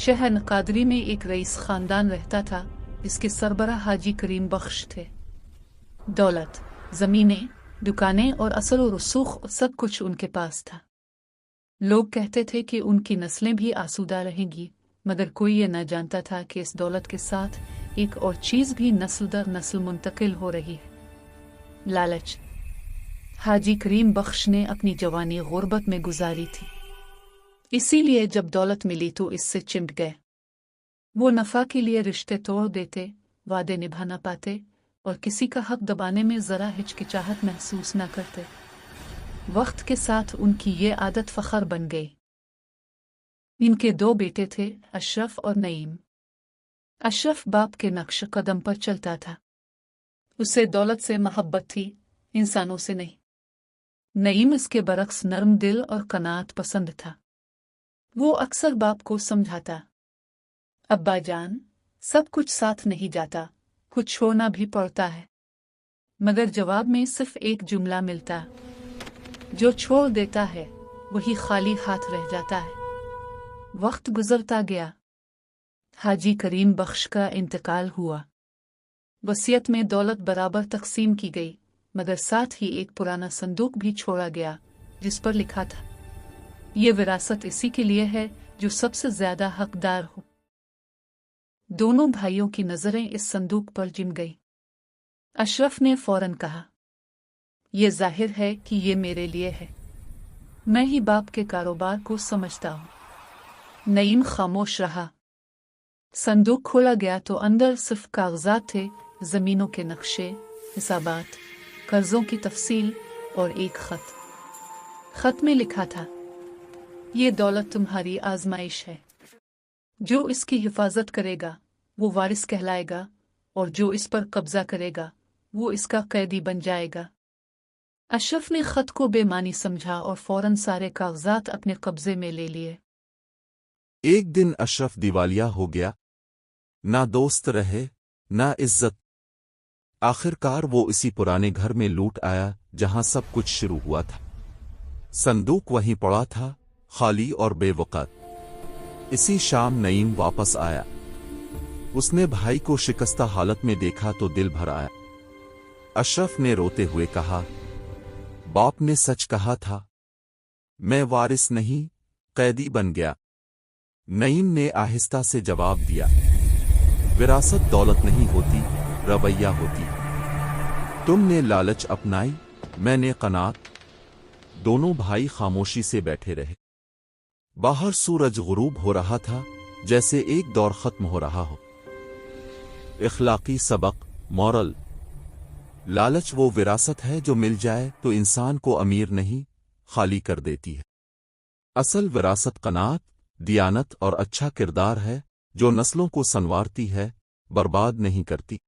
शहर नकादरी में एक रईस खानदान रहता था जिसके सरबराह हाजी करीम बख्श थे। दौलत, जमीनें, दुकानें और असर और रसूख सब कुछ उनके पास था। लोग कहते थे कि उनकी नस्लें भी आसूदा रहेंगी, मगर कोई ये न जानता था कि इस दौलत के साथ एक और चीज़ भी नस्ल दर नस्ल मुंतकिल हो रही है, लालच। हाजी करीम बख्श ने अपनी जवानी गुर्बत में गुजारी थी, इसीलिए जब दौलत मिली तो इससे चिमट गए। वो नफ़ा के लिए रिश्ते तोड़ देते, वादे निभा न पाते और किसी का हक दबाने में ज़रा हिचकिचाहट महसूस न करते। वक्त के साथ उनकी ये आदत फ़ख्र बन गई। इनके दो बेटे थे, अशरफ और नईम। अशरफ बाप के नक्श कदम पर चलता था। उसे दौलत से मोहब्बत थी, इंसानों से नहीं। नईम इसके बरक्स नरम दिल और कनात पसंद था। वो अक्सर बाप को समझाता, अब्बा जान, सब कुछ साथ नहीं जाता, कुछ छोड़ना भी पड़ता है। मगर जवाब में सिर्फ एक जुमला मिलता, जो छोड़ देता है वही खाली हाथ रह जाता है। वक्त गुजरता गया। हाजी करीम बख्श का इंतकाल हुआ। वसीयत में दौलत बराबर तकसीम की गई, मगर साथ ही एक पुराना संदूक भी छोड़ा गया जिस पर लिखा था, ये विरासत इसी के लिए है जो सबसे ज्यादा हकदार हो। दोनों भाइयों की नजरें इस संदूक पर जिम गई। अशरफ ने फौरन कहा, यह जाहिर है कि ये मेरे लिए है, मैं ही बाप के कारोबार को समझता हूं। नईम खामोश रहा। संदूक खोला गया तो अंदर सिर्फ कागजात थे, जमीनों के नक्शे, हिसाबात, कर्जों की तफसील और एक खत। खत में लिखा था, ये दौलत तुम्हारी आजमाइश है। जो इसकी हिफाजत करेगा वो वारिस कहलाएगा और जो इस पर कब्जा करेगा वो इसका कैदी बन जाएगा। अशरफ ने खत को बेमानी समझा और फौरन सारे कागजात अपने कब्जे में ले लिए। एक दिन अशरफ दिवालिया हो गया। ना दोस्त रहे, ना इज्जत। आखिरकार वो इसी पुराने घर में लूट आया जहां सब कुछ शुरू हुआ था। संदूक वहीं पड़ा था, खाली और बेवक़्त। इसी शाम नईम वापस आया। उसने भाई को शिकस्ता हालत में देखा तो दिल भर आया। अशरफ ने रोते हुए कहा, बाप ने सच कहा था, मैं वारिस नहीं, कैदी बन गया। नईम ने आहिस्ता से जवाब दिया, विरासत दौलत नहीं होती, रवैया होती। तुमने लालच अपनाई, मैंने कनात। दोनों भाई खामोशी से बैठे रहे। बाहर सूरज गुरूब हो रहा था, जैसे एक दौर खत्म हो रहा हो। इखलाकी सबक, मॉरल। लालच वो विरासत है जो मिल जाए तो इंसान को अमीर नहीं, खाली कर देती है। असल विरासत कनात, दियानत और अच्छा किरदार है, जो नस्लों को संवारती है, बर्बाद नहीं करती।